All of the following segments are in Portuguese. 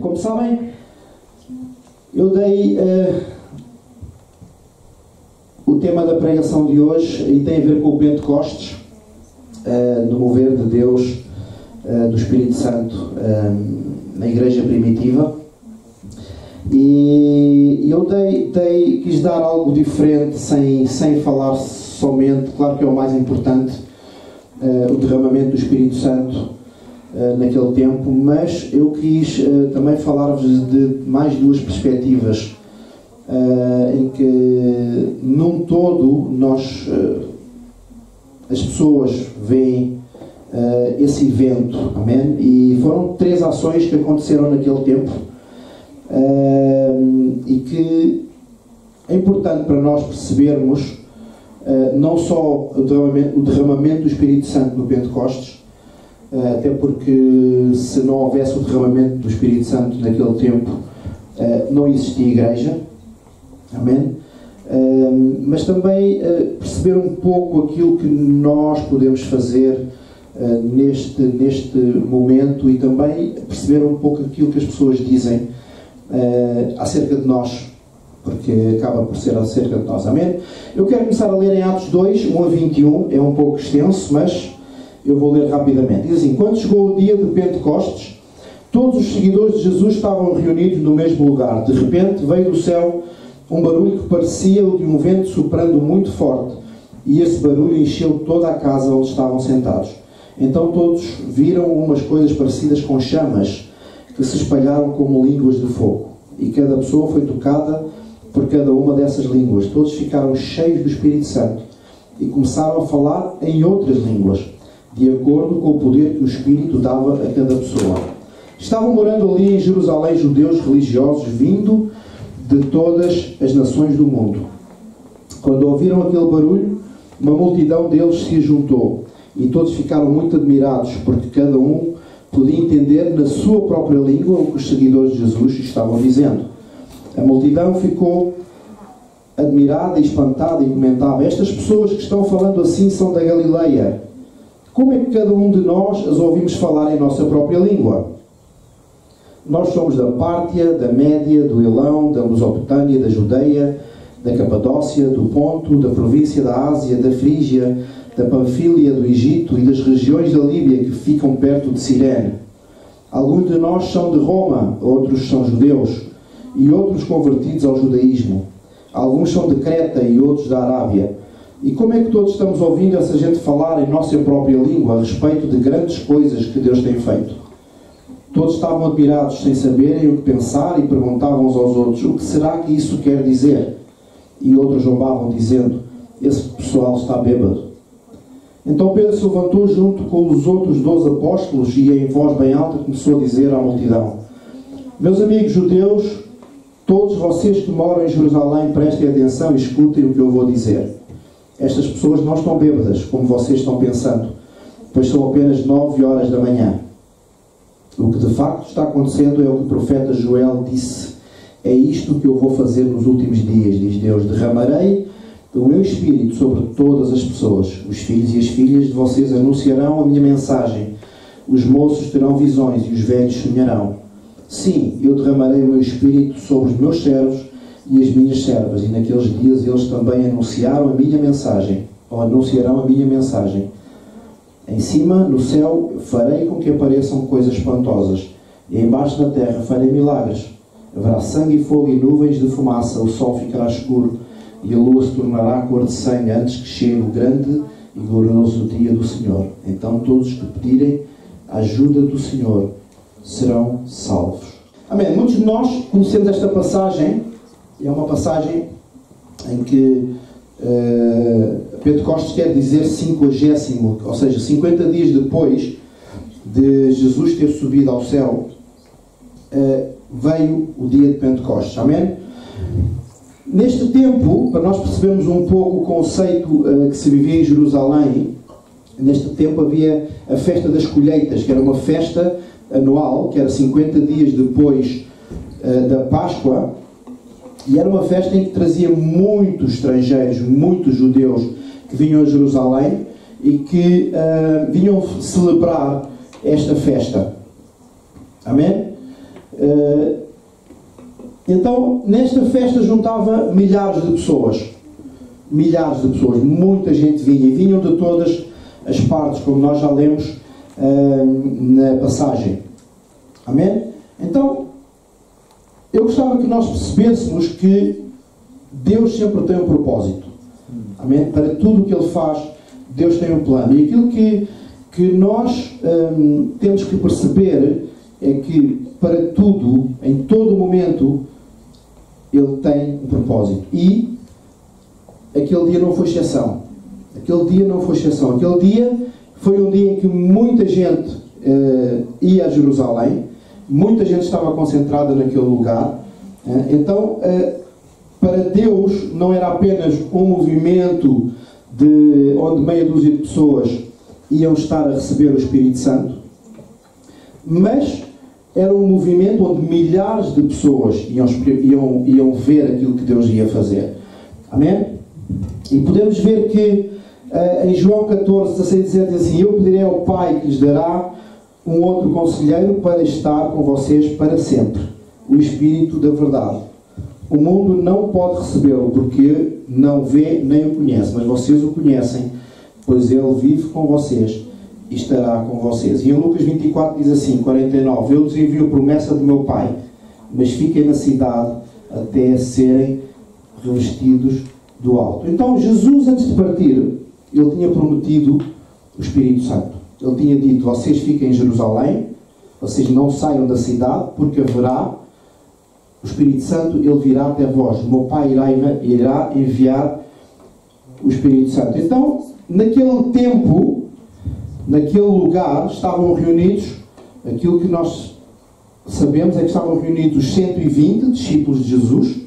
Como sabem, eu dei o tema da pregação de hoje e tem a ver com o Pentecostes, no mover de Deus, do Espírito Santo na igreja primitiva. E eu quis dar algo diferente, sem falar somente, claro que é o mais importante, o derramamento do Espírito Santo naquele tempo, mas eu quis também falar-vos de mais duas perspectivas, em que num todo as pessoas veem esse evento, amém? E foram 3 ações que aconteceram naquele tempo, e que é importante para nós percebermos não só o derramamento do Espírito Santo no Pentecostes, até porque se não houvesse o derramamento do Espírito Santo naquele tempo, não existia igreja, amém? Mas também perceber um pouco aquilo que nós podemos fazer neste momento, e também perceber um pouco aquilo que as pessoas dizem acerca de nós, porque acaba por ser acerca de nós, amém? Eu quero começar a ler em Atos 2, 1 a 21, é um pouco extenso, mas eu vou ler rapidamente. Diz assim: quando chegou o dia de Pentecostes, todos os seguidores de Jesus estavam reunidos no mesmo lugar. De repente veio do céu um barulho que parecia o de um vento soprando muito forte, e esse barulho encheu toda a casa onde estavam sentados. Então todos viram umas coisas parecidas com chamas, que se espalharam como línguas de fogo, e cada pessoa foi tocada por cada uma dessas línguas. Todos ficaram cheios do Espírito Santo e começaram a falar em outras línguas, de acordo com o poder que o Espírito dava a cada pessoa. Estavam morando ali em Jerusalém judeus religiosos vindo de todas as nações do mundo. Quando ouviram aquele barulho, uma multidão deles se juntou, e todos ficaram muito admirados, porque cada um podia entender na sua própria língua o que os seguidores de Jesus estavam dizendo. A multidão ficou admirada e espantada e comentava: estas pessoas que estão falando assim são da Galileia. Como é que cada um de nós as ouvimos falar em nossa própria língua? Nós somos da Pártia, da Média, do Elão, da Mesopotâmia, da Judeia, da Capadócia, do Ponto, da província da Ásia, da Frígia, da Panfília, do Egito e das regiões da Líbia que ficam perto de Cirene. Alguns de nós são de Roma, outros são judeus, e outros convertidos ao judaísmo. Alguns são de Creta e outros da Arábia. E como é que todos estamos ouvindo essa gente falar em nossa própria língua a respeito de grandes coisas que Deus tem feito? Todos estavam admirados sem saberem o que pensar e perguntavam uns aos outros: o que será que isso quer dizer? E outros zombavam dizendo: esse pessoal está bêbado. Então Pedro se levantou junto com os outros 12 apóstolos e em voz bem alta começou a dizer à multidão: meus amigos judeus, todos vocês que moram em Jerusalém, prestem atenção e escutem o que eu vou dizer. Estas pessoas não estão bêbadas, como vocês estão pensando, pois são apenas 9 horas da manhã. O que de facto está acontecendo é o que o profeta Joel disse: é isto que eu vou fazer nos últimos dias, diz Deus, derramarei o meu Espírito sobre todas as pessoas. Os filhos e as filhas de vocês anunciarão a minha mensagem, os moços terão visões e os velhos sonharão. Sim, eu derramarei o meu Espírito sobre os meus servos e as minhas servas, e naqueles dias eles também anunciaram a minha mensagem, ou anunciarão a minha mensagem. Em cima, no céu, farei com que apareçam coisas espantosas, e embaixo na terra farei milagres. Haverá sangue e fogo e nuvens de fumaça, o sol ficará escuro, e a lua se tornará cor de sangue, antes que chegue o grande e glorioso dia do Senhor. Então todos que pedirem a ajuda do Senhor serão salvos. Amém. Muitos de nós conhecemos esta passagem. É uma passagem em que Pentecostes quer dizer 50º, ou seja, 50 dias depois de Jesus ter subido ao céu, veio o dia de Pentecostes. Amém? Neste tempo, para nós percebermos um pouco o conceito que se vivia em Jerusalém, neste tempo havia a festa das colheitas, que era uma festa anual, que era 50 dias depois da Páscoa, e era uma festa em que trazia muitos estrangeiros, muitos judeus que vinham a Jerusalém e que vinham celebrar esta festa. Amém? Então, nesta festa juntava milhares de pessoas. Milhares de pessoas. Muita gente vinha. E vinham de todas as partes, como nós já lemos na passagem. Amém? Então, eu gostava que nós percebêssemos que Deus sempre tem um propósito. Amém? Para tudo o que Ele faz, Deus tem um plano. E aquilo que nós temos que perceber é que para tudo, em todo momento, Ele tem um propósito. E aquele dia não foi exceção. Aquele dia não foi exceção. Aquele dia foi um dia em que muita gente ia a Jerusalém. Muita gente estava concentrada naquele lugar. Então, para Deus, não era apenas um movimento onde meia dúzia de pessoas iam estar a receber o Espírito Santo, mas era um movimento onde milhares de pessoas iam ver aquilo que Deus ia fazer. Amém? E podemos ver que em João 14, 16, 17 diz assim: eu pedirei ao Pai que lhes dará um outro conselheiro para estar com vocês para sempre, o Espírito da verdade. O mundo não pode recebê-lo porque não vê nem o conhece, mas vocês o conhecem, pois Ele vive com vocês e estará com vocês. E em Lucas 24 diz assim, 49, eu lhes envio a promessa do meu Pai, mas fiquem na cidade até serem revestidos do alto. Então Jesus, antes de partir, Ele tinha prometido o Espírito Santo. Ele tinha dito: vocês fiquem em Jerusalém, vocês não saiam da cidade, porque haverá o Espírito Santo, Ele virá até vós. O meu Pai irá enviar o Espírito Santo. Então, naquele tempo, naquele lugar, estavam reunidos, aquilo que nós sabemos é que estavam reunidos os 120 discípulos de Jesus,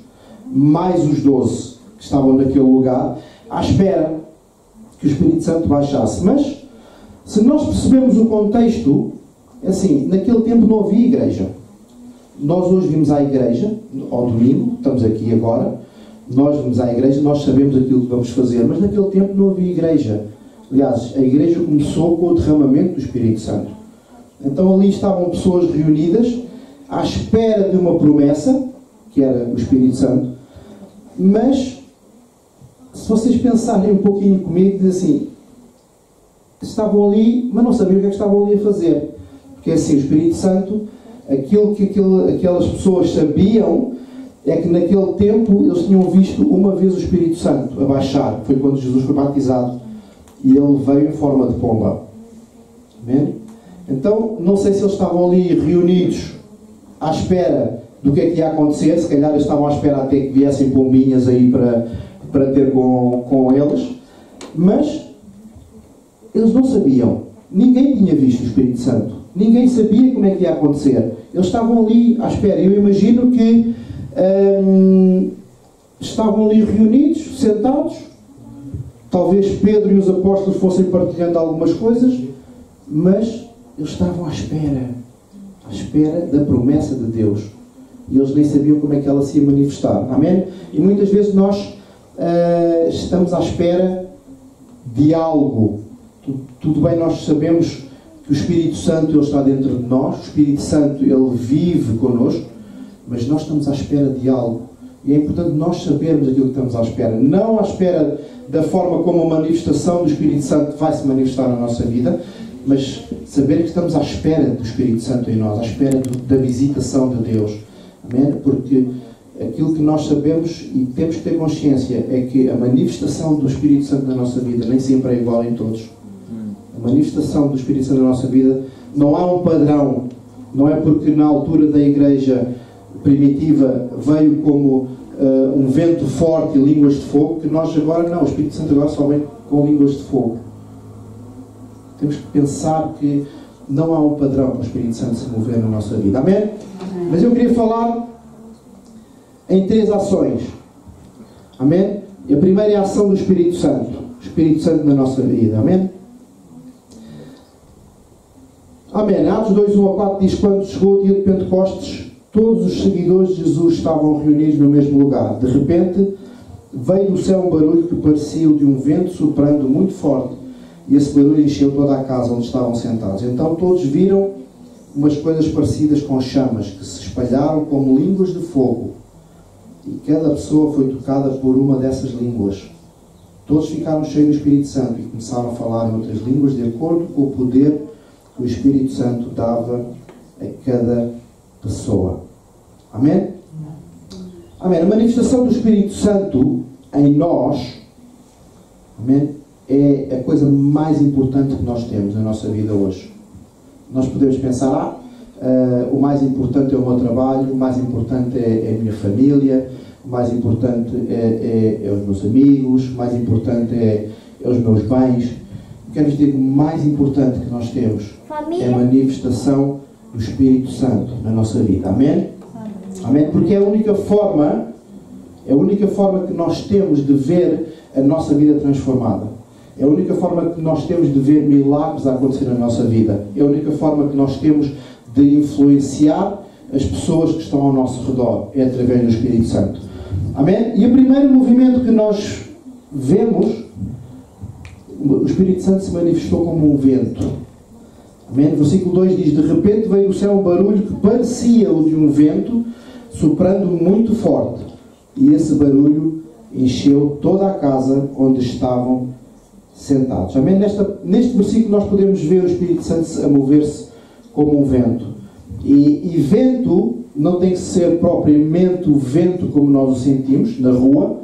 mais os 12 que estavam naquele lugar, à espera que o Espírito Santo baixasse. Mas, se nós percebermos o contexto, é assim, naquele tempo não havia igreja. Nós hoje vimos à igreja, ao domingo, estamos aqui agora, nós vimos à igreja, nós sabemos aquilo que vamos fazer, mas naquele tempo não havia igreja. Aliás, a igreja começou com o derramamento do Espírito Santo. Então ali estavam pessoas reunidas, à espera de uma promessa, que era o Espírito Santo, mas, se vocês pensarem um pouquinho comigo, diz assim, estavam ali, mas não sabiam o que é que estavam ali a fazer. Porque assim, o Espírito Santo, aquilo que aquelas pessoas sabiam é que naquele tempo eles tinham visto uma vez o Espírito Santo a baixar. Foi quando Jesus foi batizado e ele veio em forma de pomba. Amém? Então, não sei se eles estavam ali reunidos à espera do que é que ia acontecer. Se calhar eles estavam à espera até que viessem pombinhas aí para ter com eles. Mas eles não sabiam. Ninguém tinha visto o Espírito Santo. Ninguém sabia como é que ia acontecer. Eles estavam ali à espera. Eu imagino que estavam ali reunidos, sentados. Talvez Pedro e os apóstolos fossem partilhando algumas coisas, mas eles estavam à espera da promessa de Deus. E eles nem sabiam como é que ela se ia manifestar. Amém? E muitas vezes nós estamos à espera de algo. Tudo bem, nós sabemos que o Espírito Santo ele está dentro de nós, o Espírito Santo ele vive connosco, mas nós estamos à espera de algo. E é importante nós sabermos aquilo que estamos à espera. Não à espera da forma como a manifestação do Espírito Santo vai se manifestar na nossa vida, mas saber que estamos à espera do Espírito Santo em nós, à espera da visitação de Deus. Amém? Porque aquilo que nós sabemos e temos que ter consciência é que a manifestação do Espírito Santo na nossa vida nem sempre é igual em todos. A manifestação do Espírito Santo na nossa vida não há um padrão. Não é porque na altura da igreja primitiva veio como um vento forte e línguas de fogo, que nós agora não, o Espírito Santo agora só vem com línguas de fogo. Temos que pensar que não há um padrão para o Espírito Santo se mover na nossa vida. Amém? Amém. Mas eu queria falar em 3 ações. Amém? E a primeira é a ação do Espírito Santo. O Espírito Santo na nossa vida. Amém? Amém. Atos 2, 1 a 4 diz: quando chegou o dia de Pentecostes, todos os seguidores de Jesus estavam reunidos no mesmo lugar. De repente, veio do céu um barulho que parecia o de um vento soprando muito forte, e esse barulho encheu toda a casa onde estavam sentados. Então todos viram umas coisas parecidas com chamas que se espalharam como línguas de fogo, e cada pessoa foi tocada por uma dessas línguas. Todos ficaram cheios do Espírito Santo e começaram a falar em outras línguas de acordo com o poder que o Espírito Santo dava a cada pessoa. Amém? Amém. A manifestação do Espírito Santo em nós, amém, é a coisa mais importante que nós temos na nossa vida hoje. Nós podemos pensar, o mais importante é o meu trabalho, o mais importante é a minha família, o mais importante é os meus amigos, o mais importante é os meus bens. Quero dizer que o mais importante que nós temos é a manifestação do Espírito Santo na nossa vida. Amém? Amém? Porque é a única forma que nós temos de ver a nossa vida transformada. É a única forma que nós temos de ver milagres a acontecer na nossa vida. É a única forma que nós temos de influenciar as pessoas que estão ao nosso redor. É através do Espírito Santo. Amém? E o primeiro movimento que nós vemos, o Espírito Santo se manifestou como um vento. Amém? Versículo 2 diz: de repente veio do céu um barulho que parecia o de um vento, soprando muito forte. E esse barulho encheu toda a casa onde estavam sentados. Amém? Neste versículo nós podemos ver o Espírito Santo a mover-se como um vento. E vento não tem que ser propriamente o vento como nós o sentimos na rua,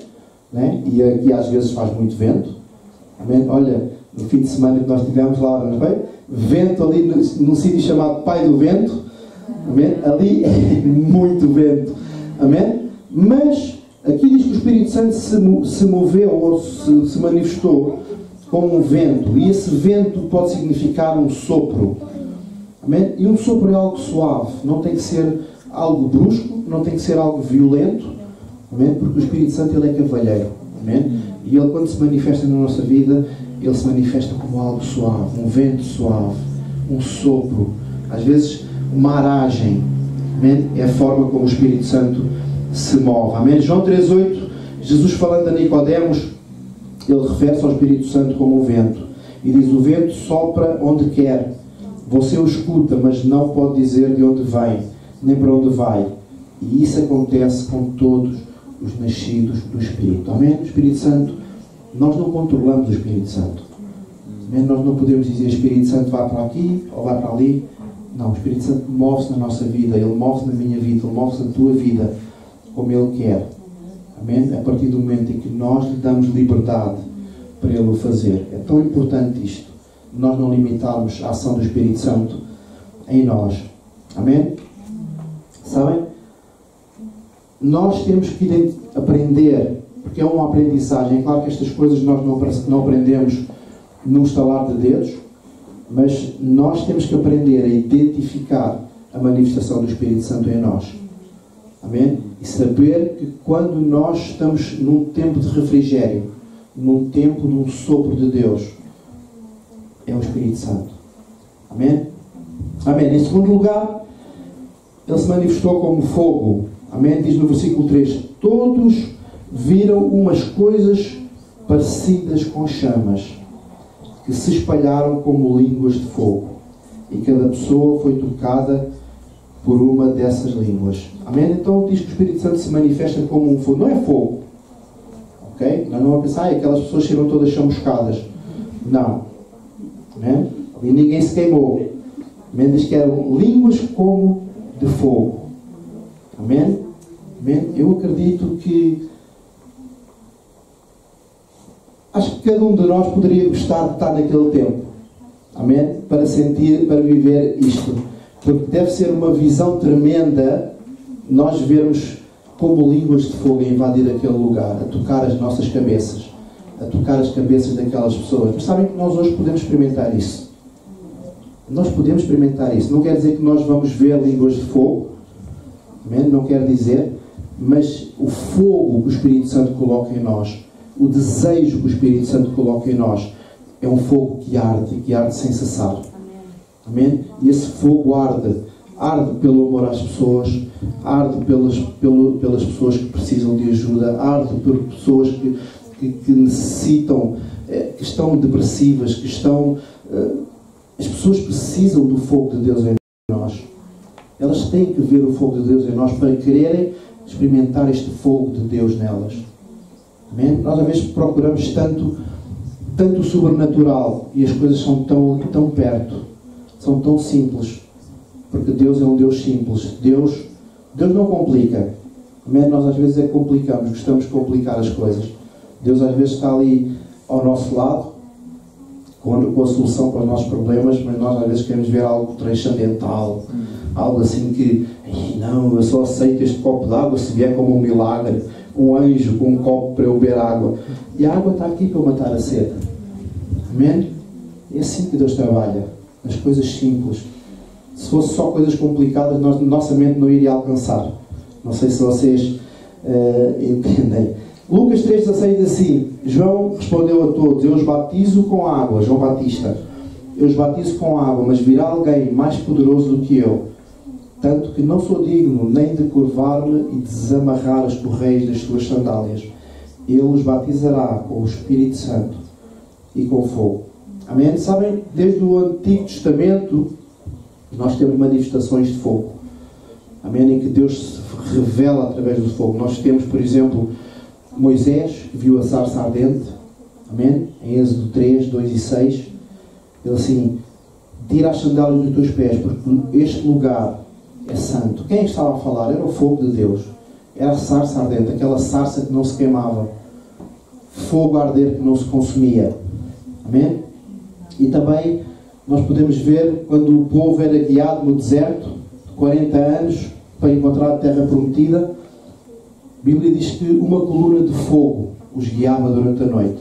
né? E aqui às vezes faz muito vento. Amém? Olha, no fim de semana que nós tivemos lá, não foi? Vento ali num sítio chamado Pai do Vento. Amém? Ali é muito vento. Amém? Mas aqui diz que o Espírito Santo se moveu ou se manifestou como um vento. E esse vento pode significar um sopro. Amém? E um sopro é algo suave. Não tem que ser algo brusco, não tem que ser algo violento. Amém? Porque o Espírito Santo ele é cavalheiro. Amém? E ele, quando se manifesta na nossa vida, ele se manifesta como algo suave, um vento suave, um sopro, às vezes uma aragem. Amém? É a forma como o Espírito Santo se move. Amém? João 3,8, Jesus falando a Nicodemos, ele refere-se ao Espírito Santo como um vento. E diz: o vento sopra onde quer. Você o escuta, mas não pode dizer de onde vem, nem para onde vai. E isso acontece com todos os nascidos do Espírito. Amém? O Espírito Santo, nós não controlamos o Espírito Santo. Amém? Nós não podemos dizer: Espírito Santo vai para aqui ou vai para ali. Não, o Espírito Santo move-se na nossa vida, ele move-se na minha vida, ele move-se na tua vida, como ele quer. Amém? A partir do momento em que nós lhe damos liberdade para ele o fazer. É tão importante isto. Nós não limitarmos a ação do Espírito Santo em nós. Amém? Sabem? Nós temos que aprender, porque é uma aprendizagem. É claro que estas coisas nós não aprendemos num estalar de dedos, mas nós temos que aprender a identificar a manifestação do Espírito Santo em nós. Amém? E saber que quando nós estamos num tempo de refrigério, num tempo de um sopro de Deus, é o Espírito Santo. Amém? Amém. Em segundo lugar, ele se manifestou como fogo. Amém? Diz no versículo 3: todos viram umas coisas parecidas com chamas, que se espalharam como línguas de fogo. E cada pessoa foi tocada por uma dessas línguas. Amém? Então diz que o Espírito Santo se manifesta como um fogo. Não é fogo. Ok? Nós não vamos pensar, aquelas pessoas serão todas chamuscadas. Não. Amém? E ninguém se queimou. Amém? Diz que eram línguas como de fogo. Amém? Amém? Eu acredito que acho que cada um de nós poderia gostar de estar naquele tempo. Amém? Para sentir, para viver isto. Porque deve ser uma visão tremenda nós vermos como línguas de fogo a invadir aquele lugar, a tocar as nossas cabeças, a tocar as cabeças daquelas pessoas. Mas sabem que nós hoje podemos experimentar isso. Nós podemos experimentar isso. Não quer dizer que nós vamos ver línguas de fogo. Amém? Não quer dizer. Mas o fogo que o Espírito Santo coloca em nós, o desejo que o Espírito Santo coloca em nós, é um fogo que arde sem cessar. Amém? E esse fogo arde pelo amor às pessoas, arde pelas pessoas que precisam de ajuda, arde por pessoas que necessitam, que estão depressivas, as pessoas precisam do fogo de Deus em nós. Elas têm que ver o fogo de Deus em nós para quererem experimentar este fogo de Deus nelas. Amém? Nós às vezes procuramos tanto o sobrenatural e as coisas são tão perto, são tão simples, porque Deus é um Deus simples. Deus não complica. Amém? Nós às vezes complicamos, gostamos de complicar as coisas. Deus às vezes está ali ao nosso lado com a solução para os nossos problemas, mas nós às vezes queremos ver algo transcendental, algo assim que, não, eu só aceito este copo de água se vier como um milagre, um anjo com um copo para eu beber água. E a água está aqui para matar a sede. Amém? É assim que Deus trabalha, as coisas simples. Se fosse só coisas complicadas, nossa mente não iria alcançar. Não sei se vocês entendem. Lucas 3,16 diz assim: João respondeu a todos: eu os batizo com água, João Batista, eu os batizo com água, mas virá alguém mais poderoso do que eu, tanto que não sou digno nem de curvar-me e desamarrar as correias das suas sandálias. Ele os batizará com o Espírito Santo e com fogo. Amém? Sabem, desde o Antigo Testamento nós temos manifestações de fogo. Amém? Em que Deus se revela através do fogo. Nós temos, por exemplo, Moisés, que viu a sarça ardente. Amém? Em Êxodo 3, 2 e 6. Ele assim: tira as sandálias dos teus pés, porque este lugar é santo. Quem estava a falar? Era o fogo de Deus. Era a sarça ardente, aquela sarça que não se queimava. Fogo a arder que não se consumia. Amém? E também nós podemos ver quando o povo era guiado no deserto, 40 anos, para encontrar a terra prometida. A Bíblia diz que uma coluna de fogo os guiava durante a noite.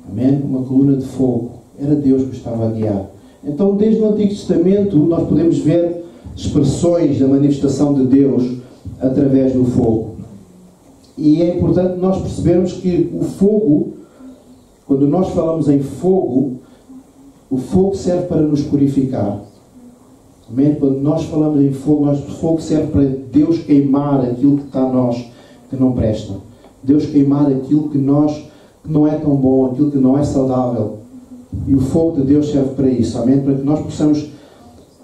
Amém? Uma coluna de fogo. Era Deus que os estava a guiar. Então, desde o Antigo Testamento, nós podemos ver expressões da manifestação de Deus através do fogo. E é importante nós percebermos que o fogo, quando nós falamos em fogo, o fogo serve para nos purificar. Amém? Quando nós falamos em fogo, o fogo serve para Deus queimar aquilo que está a nós, que não presta. Deus queimar aquilo que não é tão bom, aquilo que não é saudável. E o fogo de Deus serve para isso. Amém? Para que nós possamos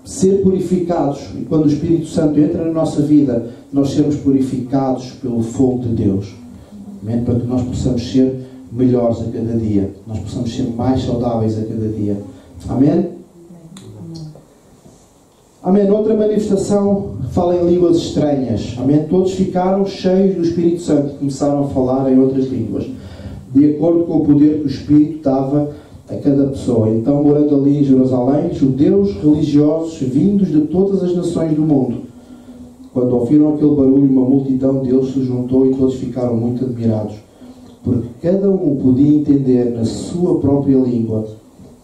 ser purificados. E quando o Espírito Santo entra na nossa vida, nós sermos purificados pelo fogo de Deus. Amém? Para que nós possamos ser melhores a cada dia. Nós possamos ser mais saudáveis a cada dia. Amém? Amém. Outra manifestação fala em línguas estranhas. Amém. Todos ficaram cheios do Espírito Santo e começaram a falar em outras línguas, de acordo com o poder que o Espírito dava a cada pessoa. Então, morando ali em Jerusalém, judeus religiosos vindos de todas as nações do mundo. Quando ouviram aquele barulho, uma multidão deles se juntou e todos ficaram muito admirados, porque cada um podia entender na sua própria língua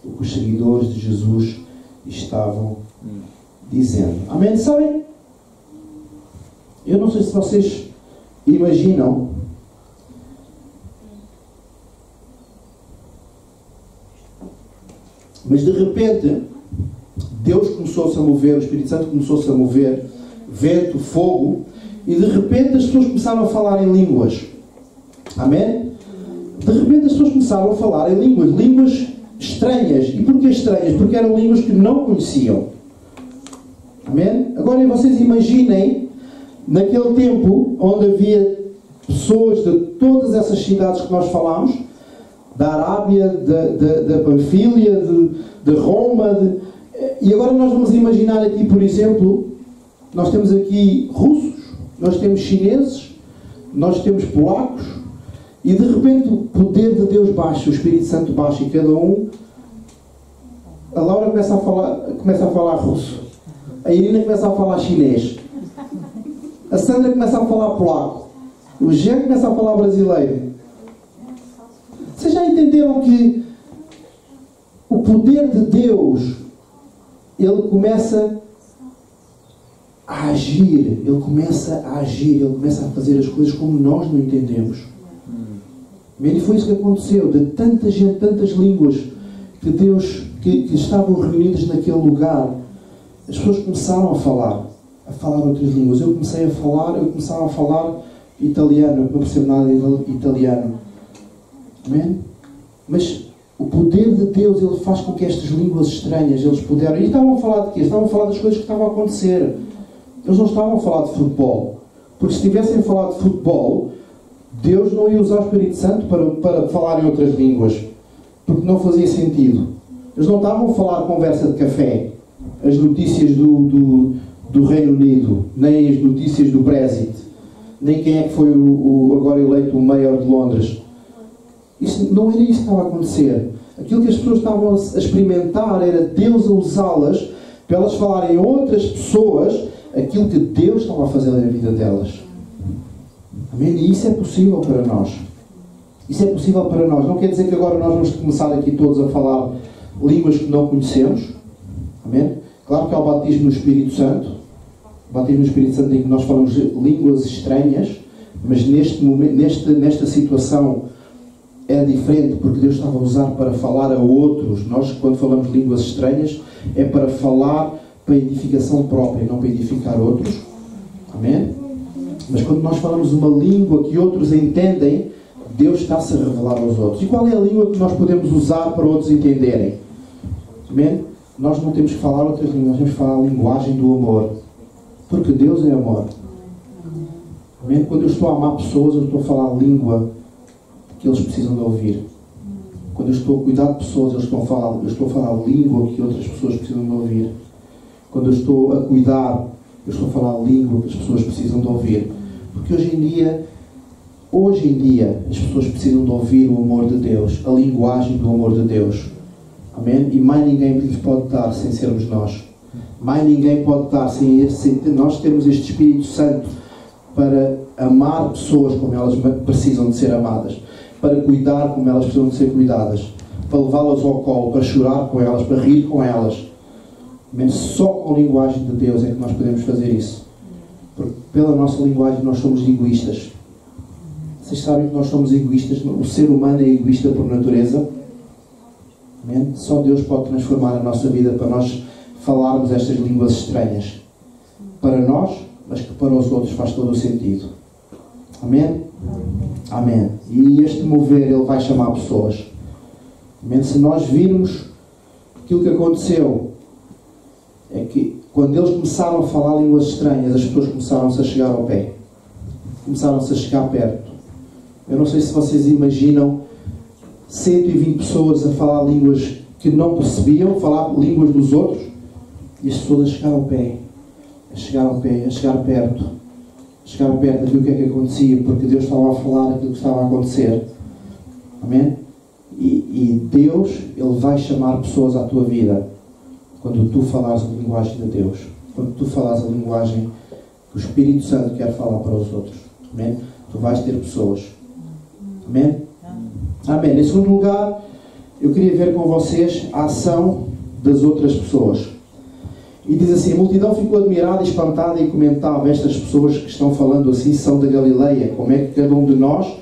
o que os seguidores de Jesus estavam dizendo. Amém? Sabem? Eu não sei se vocês imaginam, mas de repente Deus começou-se a mover, o Espírito Santo começou-se a mover, vento, fogo, e de repente as pessoas começaram a falar em línguas. Amém? De repente as pessoas começaram a falar em línguas estranhas. E porquê estranhas? Porque eram línguas que não conheciam. Amém? Agora vocês imaginem, naquele tempo onde havia pessoas de todas essas cidades que nós falámos, da Arábia, da Panfília, de Roma, e agora nós vamos imaginar aqui, por exemplo, nós temos aqui russos, nós temos chineses, nós temos polacos, e de repente o poder de Deus baixa, o Espírito Santo baixa, e cada um, a Laura começa a falar russo, a Irina começa a falar chinês, a Sandra começa a falar polaco, o Jean começa a falar brasileiro. Vocês já entenderam que o poder de Deus, ele começa a agir, ele começa a fazer as coisas como nós não entendemos. E foi isso que aconteceu, de tanta gente, tantas línguas que Deus, que estavam reunidas naquele lugar, as pessoas começaram a falar outras línguas. Eu começava a falar italiano, eu não percebo nada de italiano. Amém? Mas O poder de Deus, Ele faz com que estas línguas estranhas, eles puderam... E estavam a falar de quê? Estavam a falar das coisas que estavam a acontecer. Eles não estavam a falar de futebol. Porque se tivessem a falar de futebol, Deus não ia usar o Espírito Santo para falar em outras línguas. Porque não fazia sentido. Eles não estavam a falar de conversa de café. As notícias do Reino Unido. Nem as notícias do Brexit. Nem quem é que foi agora eleito o Mayor de Londres. Isso, não era isso que estava a acontecer. Aquilo que as pessoas estavam a experimentar era Deus a usá-las para elas falarem a outras pessoas aquilo que Deus estava a fazer na vida delas. Amém? E isso é possível para nós. Isso é possível para nós. Não quer dizer que agora nós vamos começar aqui todos a falar línguas que não conhecemos. Amém? Claro que há o batismo no Espírito Santo. O batismo no Espírito Santo em que nós falamos línguas estranhas, mas neste momento, nesta situação é diferente, porque Deus estava a usar para falar a outros. Nós, quando falamos línguas estranhas, é para falar para edificação própria, não para edificar outros. Amém? Mas quando nós falamos uma língua que outros entendem, Deus está-se a revelar aos outros. E qual é a língua que nós podemos usar para outros entenderem? Amém? Nós não temos que falar outras línguas, nós temos que falar a linguagem do amor. Porque Deus é amor. Amém? Quando eu estou a amar pessoas, eu estou a falar a língua que eles precisam de ouvir. Quando eu estou a cuidar de pessoas, eu estou a falar a língua que outras pessoas precisam de ouvir. Quando eu estou a cuidar, eu estou a falar a língua que as pessoas precisam de ouvir. Porque hoje em dia, as pessoas precisam de ouvir o amor de Deus, a linguagem do amor de Deus. Amém? E mais ninguém lhes pode dar sem sermos nós. Mais ninguém pode dar sem nós termos este Espírito Santo para amar pessoas como elas precisam de ser amadas, para cuidar como elas precisam de ser cuidadas, para levá-las ao colo, para chorar com elas, para rir com elas. Mas só com a linguagem de Deus é que nós podemos fazer isso. Porque pela nossa linguagem nós somos egoístas. Vocês sabem que nós somos egoístas? O ser humano é egoísta por natureza. Amém? Só Deus pode transformar a nossa vida para nós falarmos estas línguas estranhas. Para nós, mas que para os outros faz todo o sentido. Amém? Amém. E este mover, ele vai chamar pessoas. Amém? Se nós virmos aquilo que aconteceu, é que quando eles começaram a falar línguas estranhas, as pessoas começaram-se a chegar ao pé. Começaram-se a chegar perto. Eu não sei se vocês imaginam 120 pessoas a falar línguas que não percebiam, falar línguas dos outros, e as pessoas a chegar ao pé. A chegar ao pé, a chegar perto. A chegar perto de ver o que é que acontecia, porque Deus estava a falar aquilo que estava a acontecer. Amém? E Deus, Ele vai chamar pessoas à tua vida quando tu falares a linguagem de Deus. Quando tu falares a linguagem que o Espírito Santo quer falar para os outros. Amém? Tu vais ter pessoas. Amém? Amém. Em segundo lugar, eu queria ver com vocês a ação das outras pessoas. E diz assim: a multidão ficou admirada, espantada e comentava: estas pessoas que estão falando assim são da Galileia. Como é que cada um de nós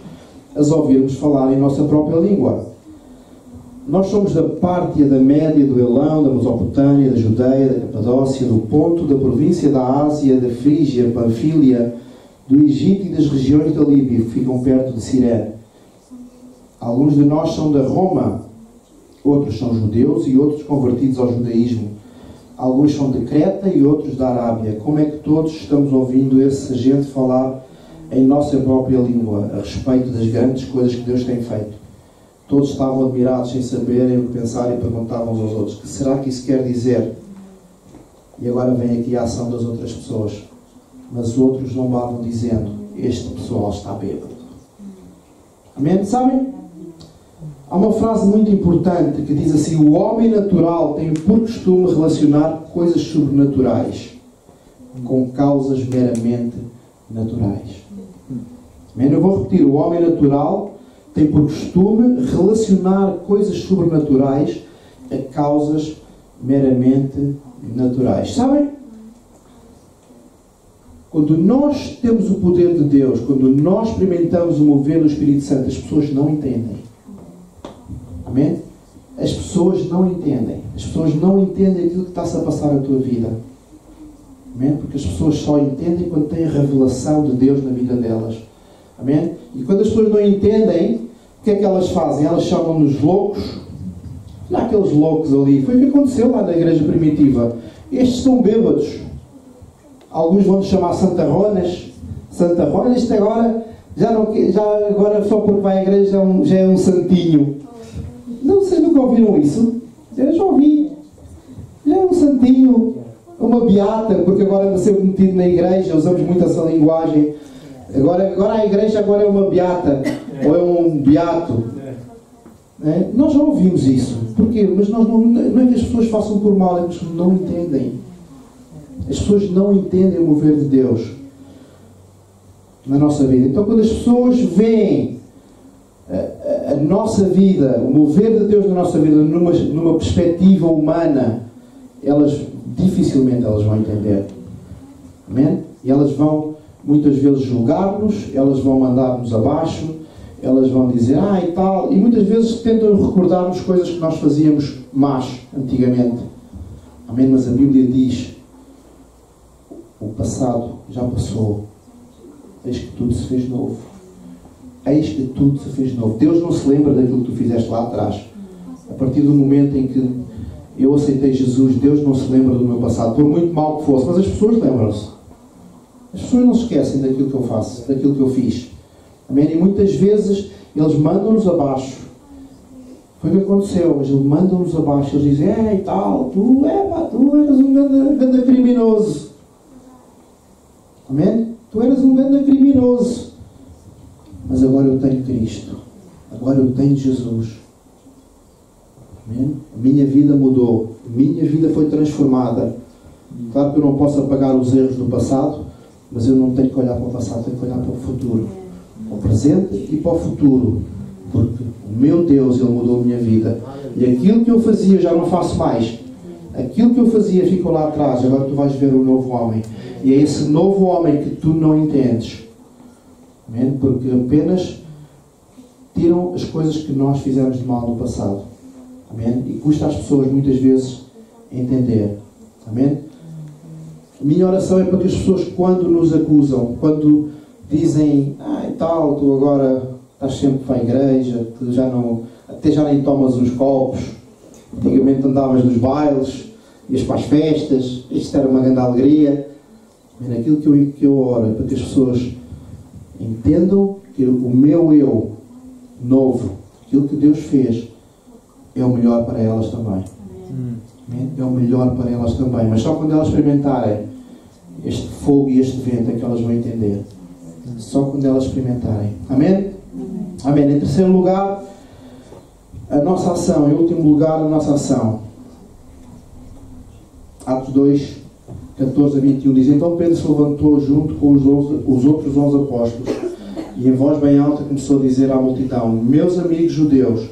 as ouvirmos falar em nossa própria língua? Nós somos da Pártia, da Média, do Elão, da Mesopotâmia, da Judeia, da Capadócia, do Ponto, da província da Ásia, da Frígia, Panfília, do Egito e das regiões da Líbia, que ficam perto de Cirene. Alguns de nós são da Roma, outros são judeus e outros convertidos ao judaísmo. Alguns são de Creta e outros da Arábia. Como é que todos estamos ouvindo essa gente falar em nossa própria língua a respeito das grandes coisas que Deus tem feito? Todos estavam admirados sem saberem o que pensar e perguntavam uns aos outros: o que será que isso quer dizer? E agora vem aqui a ação das outras pessoas. Mas outros não vão dizendo: este pessoal está bêbado. Amém? Sabem? Há uma frase muito importante que diz assim: o homem natural tem por costume relacionar coisas sobrenaturais com causas meramente naturais. Amém? Eu vou repetir: o homem natural tem por costume relacionar coisas sobrenaturais a causas meramente naturais. Sabem? Quando nós temos o poder de Deus, quando nós experimentamos o mover do Espírito Santo, as pessoas não entendem. Amém? As pessoas não entendem. As pessoas não entendem aquilo que está-se a passar na tua vida. Amém? Porque as pessoas só entendem quando têm a revelação de Deus na vida delas. Amém? E quando as pessoas não entendem, o que é que elas fazem? Elas chamam-nos loucos, Olha aqueles loucos ali. Foi o que aconteceu lá na igreja primitiva. Estes são bêbados. Alguns vão chamar santarronas. Santarronas, isto agora, agora só porque vai à igreja já é um santinho. Não, vocês nunca ouviram isso? Eu já ouvi. Já é um santinho. Uma beata, porque agora anda sempre metido na igreja, usamos muito essa linguagem. Agora a igreja agora é uma beata, ou é um beato. É? Nós já ouvimos isso. Porquê? Mas nós não é que as pessoas façam por mal, é que as pessoas não entendem. As pessoas não entendem o mover de Deus na nossa vida. Então quando as pessoas veem a nossa vida, o mover de Deus na nossa vida numa perspectiva humana, dificilmente elas vão entender. Amém? E elas vão muitas vezes julgar-nos, elas vão mandar-nos abaixo, elas vão dizer, e tal, e muitas vezes tentam recordar-nos coisas que nós fazíamos más antigamente. Amém? Mas a Bíblia diz, o passado já passou, eis que tudo se fez novo. Eis que tudo se fez novo. Deus não se lembra daquilo que tu fizeste lá atrás. A partir do momento em que eu aceitei Jesus, Deus não se lembra do meu passado, por muito mal que fosse, mas as pessoas lembram-se. As pessoas não se esquecem daquilo que eu faço, daquilo que eu fiz. Amém? E muitas vezes eles mandam-nos abaixo. Foi o que aconteceu, mas eles mandam-nos abaixo. Eles dizem, e tal, tu eras um grande criminoso. Amém? Tu eras um grande criminoso. Mas agora eu tenho Cristo. Agora eu tenho Jesus. Amém? A minha vida mudou. A minha vida foi transformada. Claro que eu não posso apagar os erros do passado, mas eu não tenho que olhar para o passado, tenho que olhar para o futuro. Para o presente e para o futuro. Porque o meu Deus, Ele mudou a minha vida. E aquilo que eu fazia eu já não faço mais. Aquilo que eu fazia ficou lá atrás. Agora tu vais ver o novo homem. E é esse novo homem que tu não entendes. Amém? Porque apenas tiram as coisas que nós fizemos de mal no passado. Amém? E custa às pessoas muitas vezes entender. Amém? A minha oração é para que as pessoas, quando nos acusam, quando dizem, e tal, tu agora estás sempre para a igreja, tu até já nem tomas os copos, antigamente andavas nos bailes, ias para as festas, isto era uma grande alegria. Amém? Aquilo que eu oro é para que as pessoas entendam que o meu eu novo, aquilo que Deus fez, é o melhor para elas também. Amém? É o melhor para elas também. Mas só quando elas experimentarem este fogo e este vento é que elas vão entender. Só quando elas experimentarem. Amém? Amém. Em terceiro lugar, a nossa ação. Em último lugar, a nossa ação. Atos 2, 14 a 21 diz: Então Pedro se levantou junto com os outros 11 apóstolos e em voz bem alta começou a dizer à multidão: Meus amigos judeus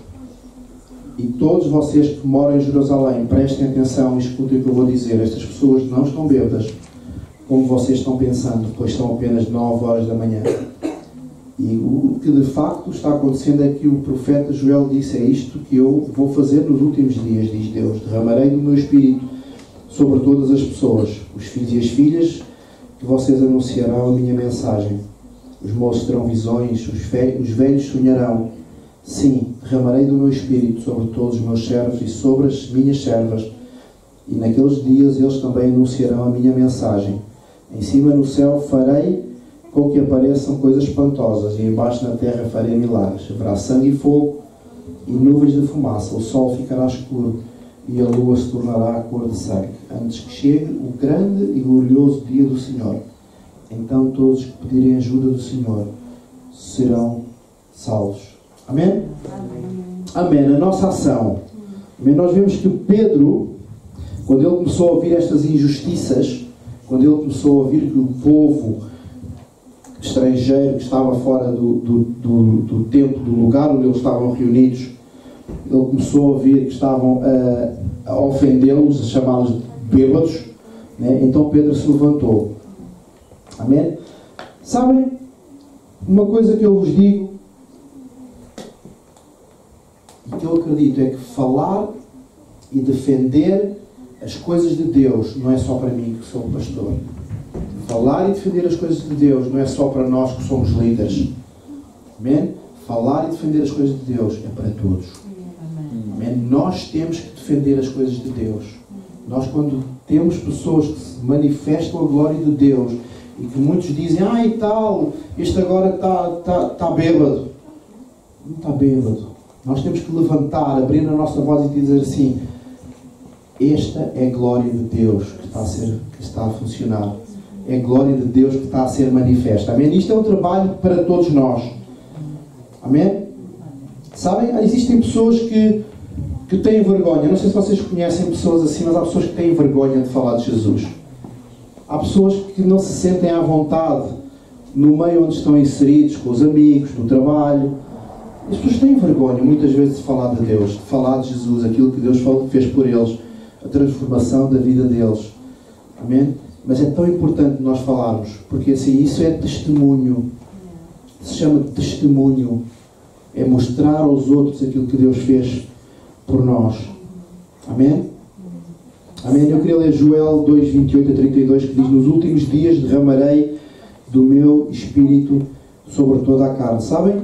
e todos vocês que moram em Jerusalém, prestem atenção e escutem o que eu vou dizer. Estas pessoas não estão bêbadas como vocês estão pensando, pois são apenas 9 horas da manhã. E o que de facto está acontecendo é que o profeta Joel disse: é isto que eu vou fazer nos últimos dias, diz Deus. Derramarei do meu espírito sobre todas as pessoas, os filhos e as filhas, que vocês anunciarão a minha mensagem. Os moços terão visões, os velhos sonharão. Sim, derramarei do meu espírito sobre todos os meus servos e sobre as minhas servas. E naqueles dias eles também anunciarão a minha mensagem. Em cima no céu farei com que apareçam coisas espantosas, e embaixo na terra farei milagres. Haverá sangue e fogo e nuvens de fumaça. O sol ficará escuro e a lua se tornará a cor de sangue, antes que chegue o grande e glorioso dia do Senhor. Então todos que pedirem ajuda do Senhor serão salvos. Amém? Amém. A nossa ação. Amém. Nós vemos que Pedro, quando ele começou a ouvir estas injustiças, quando ele começou a ouvir que o povo estrangeiro que estava fora do templo, do lugar onde eles estavam reunidos, ele começou a ouvir que estavam a ofendê-los, a chamá-los de bêbados, né? Então Pedro se levantou. Amém? Sabem, uma coisa que eu vos digo e que eu acredito é que falar e defender as coisas de Deus não é só para mim que sou pastor. Falar e defender as coisas de Deus não é só para nós que somos líderes. Amém? Falar e defender as coisas de Deus é para todos. Amém? Nós temos que defender as coisas de Deus. Nós, quando temos pessoas que se manifestam a glória de Deus e que muitos dizem, e tal, este agora está bêbado. Não está bêbado. Nós temos que levantar, abrir a nossa voz e dizer assim, esta é a glória de Deus que está a funcionar. É a glória de Deus que está a ser manifesta. Amém? Isto é um trabalho para todos nós. Amém? Sabem? Existem pessoas que têm vergonha. Não sei se vocês conhecem pessoas assim, mas há pessoas que têm vergonha de falar de Jesus. Há pessoas que não se sentem à vontade no meio onde estão inseridos, com os amigos, no trabalho. As pessoas têm vergonha muitas vezes de falar de Deus, de falar de Jesus, aquilo que Deus fez por eles, a transformação da vida deles. Amém? Mas é tão importante nós falarmos, porque assim, isso é testemunho. Se chama de testemunho. É mostrar aos outros aquilo que Deus fez por nós. Amém? Amém? Eu queria ler Joel 2, 28 a 32, que diz, nos últimos dias derramarei do meu Espírito sobre toda a carne. Sabem?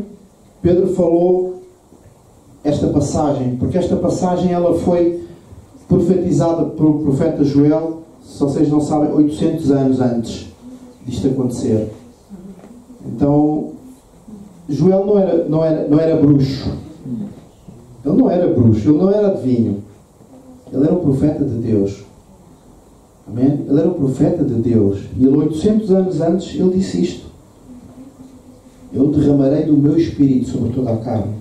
Pedro falou esta passagem, porque esta passagem ela foi profetizada pelo profeta Joel, se vocês não sabem, 800 anos antes disto acontecer. Então, Joel não era bruxo. Ele não era bruxo, ele não era adivinho. Ele era um profeta de Deus. Amém? Ele era um profeta de Deus. E ele, 800 anos antes, ele disse isto. Eu derramarei do meu Espírito sobre toda a carne.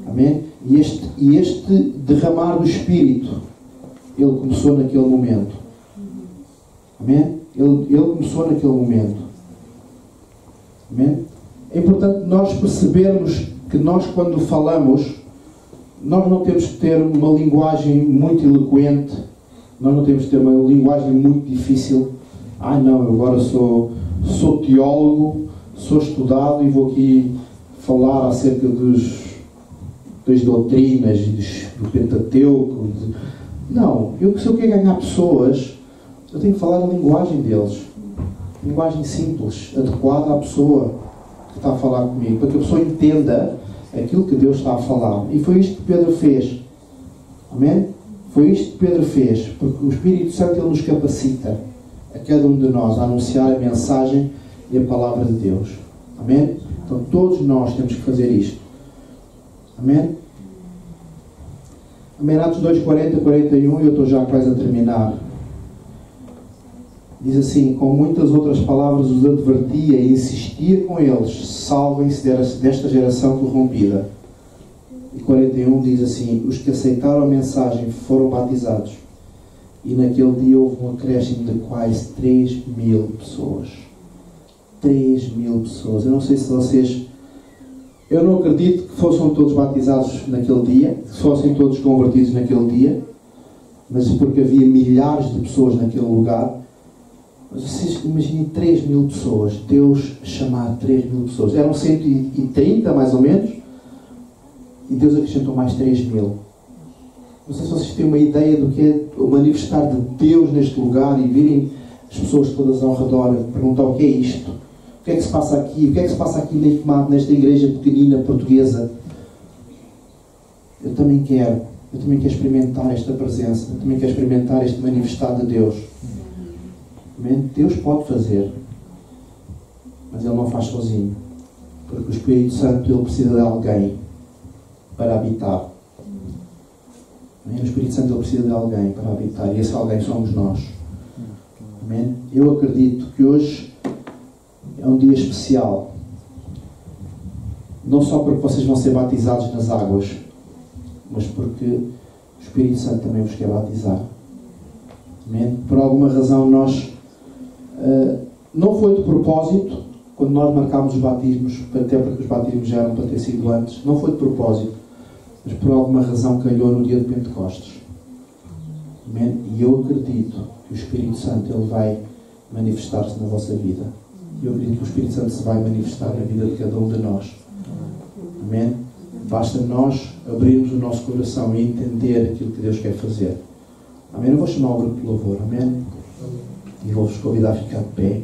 Amém? E este derramar do Espírito, ele começou naquele momento. Amém? Ele começou naquele momento. Amém? É importante nós percebermos que nós, quando falamos, nós não temos que ter uma linguagem muito eloquente, nós não temos que ter uma linguagem muito difícil. Não, eu agora sou teólogo, sou estudado e vou aqui falar acerca das doutrinas do Pentateuco. Não, se eu quero ganhar pessoas, eu tenho que falar a linguagem deles. Linguagem simples, adequada à pessoa que está a falar comigo, para que a pessoa entenda aquilo que Deus está a falar. E foi isto que Pedro fez. Amém? Foi isto que Pedro fez, porque o Espírito Santo ele nos capacita a cada um de nós a anunciar a mensagem e a palavra de Deus. Amém? Então todos nós temos que fazer isto. Amém? Amém? Atos 2, 40, 41, e eu estou já quase a terminar. Diz assim, com muitas outras palavras os advertia e insistia com eles, salvem-se desta geração corrompida. E 41 diz assim, os que aceitaram a mensagem foram batizados. E naquele dia houve um acréscimo de quase 3.000 pessoas. 3.000 pessoas. Eu não sei se vocês... Eu não acredito que fossem todos batizados naquele dia, que fossem todos convertidos naquele dia, mas porque havia milhares de pessoas naquele lugar. Mas vocês imaginem 3.000 pessoas, Deus chamar 3.000 pessoas. Eram 130 mais ou menos, e Deus acrescentou mais 3.000. Não sei se vocês têm uma ideia do que é o manifestar de Deus neste lugar e virem as pessoas todas ao redor perguntar o que é isto, o que é que se passa aqui, o que é que se passa aqui nesta igreja pequenina portuguesa. Eu também quero experimentar esta presença, eu também quero experimentar este manifestar de Deus. Deus pode fazer, mas Ele não faz sozinho, porque o Espírito Santo ele precisa de alguém para habitar. O Espírito Santo ele precisa de alguém para habitar, e esse alguém somos nós. Amém? Eu acredito que hoje é um dia especial, não só porque vocês vão ser batizados nas águas, mas porque o Espírito Santo também vos quer batizar. Amém? Por alguma razão nós não foi de propósito quando nós marcámos os batismos, até porque os batismos já eram para ter sido antes, não foi de propósito, mas por alguma razão calhou no dia de Pentecostes. Amém? E eu acredito que o Espírito Santo ele vai manifestar-se na vossa vida. Eu acredito que o Espírito Santo se vai manifestar na vida de cada um de nós. Amém? Basta nós abrirmos o nosso coração e entender aquilo que Deus quer fazer. Amém? Eu vou chamar o grupo de louvor. Amém? E vou-vos convidar a ficar de pé.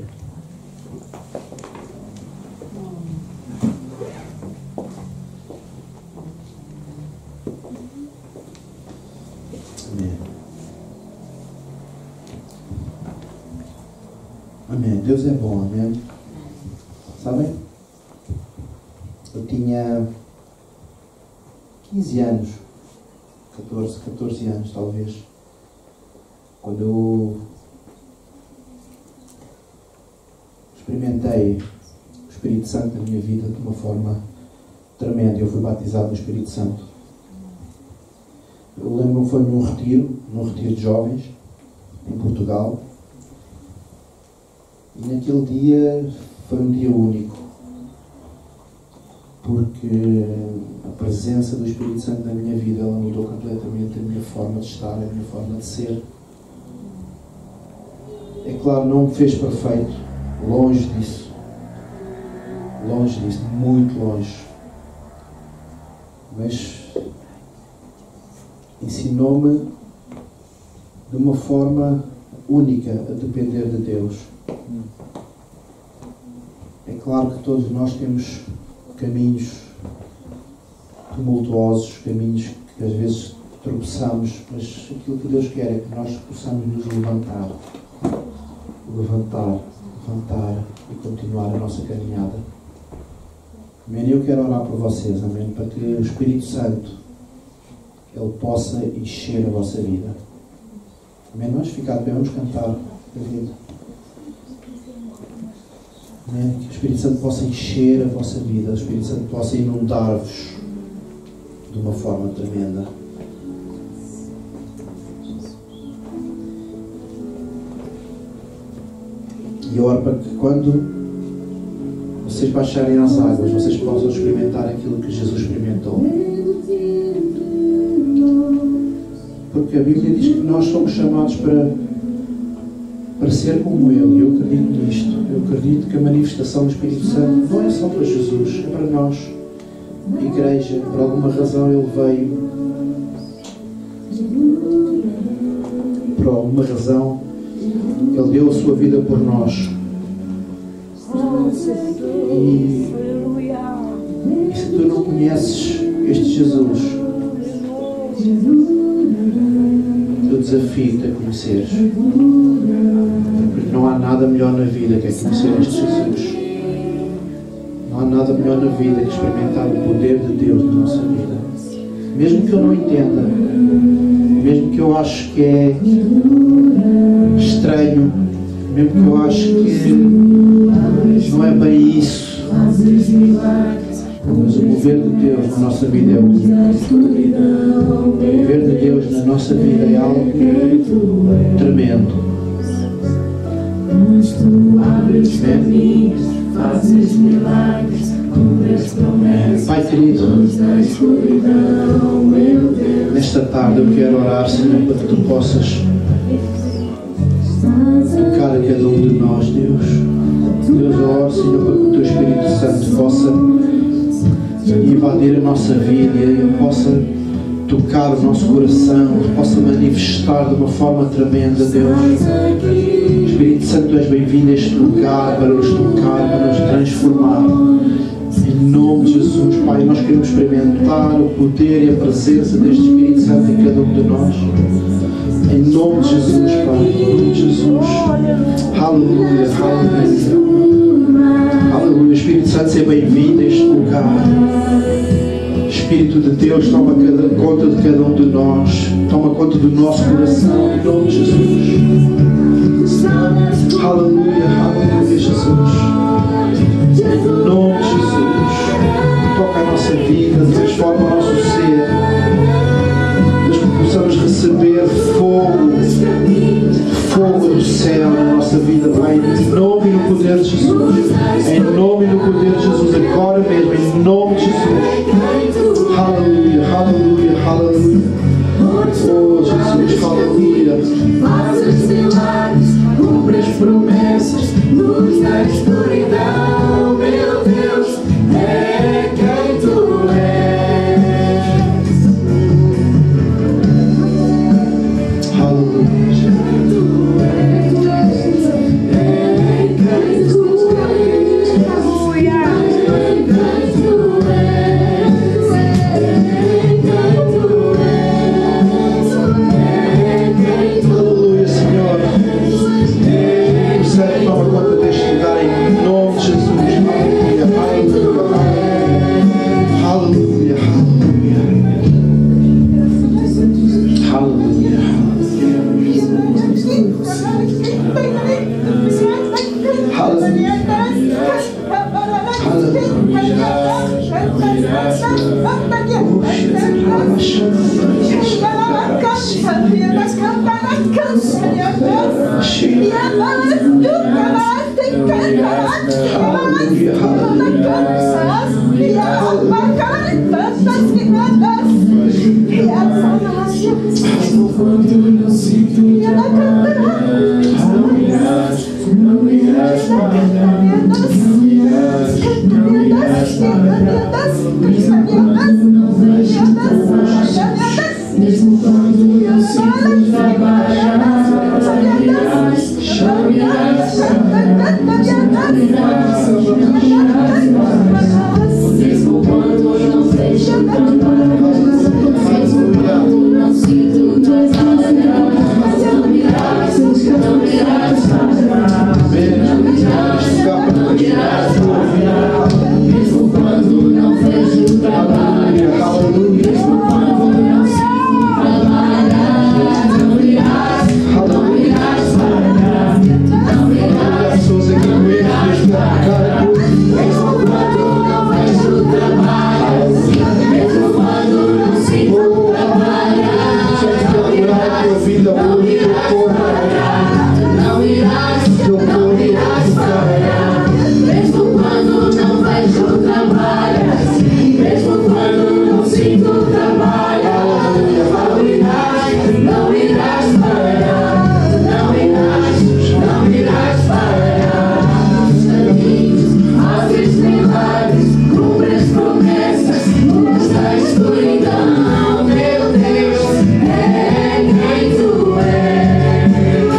Amém. Deus é bom, amém. Sabem? Eu tinha 15 anos, 14 anos talvez, quando eu experimentei o Espírito Santo na minha vida de uma forma tremenda. Eu fui batizado no Espírito Santo. Eu lembro-me, foi num retiro de jovens, em Portugal, e naquele dia foi um dia único, porque a presença do Espírito Santo na minha vida, ela mudou completamente a minha forma de estar, a minha forma de ser. É claro, não me fez perfeito, longe disso, muito longe, mas ensinou-me de uma forma única a depender de Deus. É claro que todos nós temos caminhos tumultuosos, caminhos que às vezes tropeçamos, mas aquilo que Deus quer é que nós possamos nos levantar e continuar a nossa caminhada. Amém? Eu quero orar por vocês, amém, para que o Espírito Santo Ele possa encher a vossa vida. Amém? Vamos ficar de pé, vamos cantar, David. Amém? Que o Espírito Santo possa encher a vossa vida, o Espírito Santo possa inundar-vos de uma forma tremenda. E oro para que quando vocês baixarem às águas, vocês possam experimentar aquilo que Jesus experimentou. Porque a Bíblia diz que nós somos chamados para ser como Ele. E eu acredito nisto. Eu acredito que a manifestação do Espírito Santo não é só para Jesus, é para nós. A Igreja, por alguma razão, Ele veio. Por alguma razão, Ele deu a sua vida por nós. E se tu não conheces este Jesus, eu desafio-te a conheceres. Porque não há nada melhor na vida que conhecer este Jesus. Não há nada melhor na vida que experimentar o poder de Deus na nossa vida. Mesmo que eu não entenda, mesmo que eu ache que é estranho, mesmo que eu ache que não é bem isso, mas o mover de Deus na nossa vida é único. O mover de Deus na nossa vida é algo tremendo. Pai querido, nesta tarde eu quero orar, Senhor, para que Tu possas tocar a cada um de nós, Deus. Deus, eu oro, Senhor, para que o Teu Espírito Santo possa invadir a nossa vida e possa tocar o nosso coração, possa manifestar de uma forma tremenda, Deus. Espírito Santo, Tu és bem-vindo a este lugar para nos tocar, para nos transformar. Em nome de Jesus, Pai, nós queremos experimentar o poder e a presença deste Espírito Santo em cada um de nós. Em nome de Jesus, Pai, em nome de Jesus. Aleluia, aleluia. Aleluia. Espírito Santo, seja bem-vindo a este lugar. Espírito de Deus, toma conta de cada um de nós. Toma conta do nosso coração, em nome de Jesus. Aleluia, aleluia, Jesus. Em nome de Jesus. Toca a nossa vida, transforma o nosso ser. Deus, que possamos receber fogo do céu na nossa vida, Pai. Em nome e no poder de Jesus. Em nome e no poder de Jesus. Agora mesmo, em nome de Jesus. Aleluia, aleluia, aleluia. Oh, Jesus, aleluia. Faz os milagres, cumpre as promessas, luz da escuridão, meu Deus, é quem Tu és. Aleluia, aleluia. Aleluia, mesmo quando eu sinto trabalhar, não irás, não irás parar, não irás parar, mesmo quando eu não vejo trabalho, mesmo quando não sinto trabalhar, não irás parar, não irás parar, mesmo quando não vejo trabalho, mesmo quando não sinto trabalhar, não irás parar, não irás, não irás parar, mesmo quando não vejo trabalho, mesmo quando não sinto trabalhar, não irás parar, não irás parar, mesmo quando não vejo trabalho, mesmo quando não sinto trabalho, não irás parar, não irás parar. Caminhos, fazes milagres, cumpres promessas, luz da escuridão, meu Deus, é quem tu és.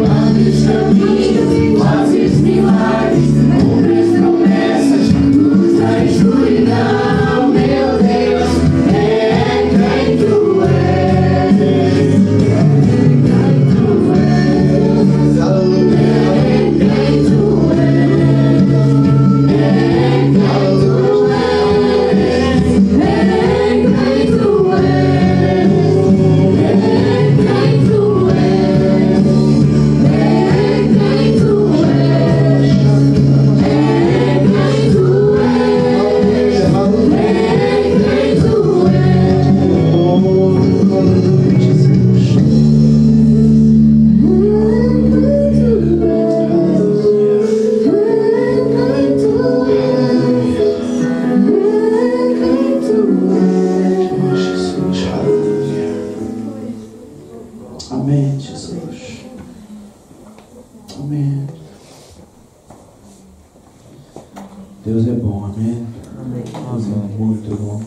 Abres caminhos, fazes milagres, cumpres promessas, luz da escuridão, meu Deus, é quem tu és. Amém, Jesus. Amém. Deus é bom, amém? Amém. Muito bom.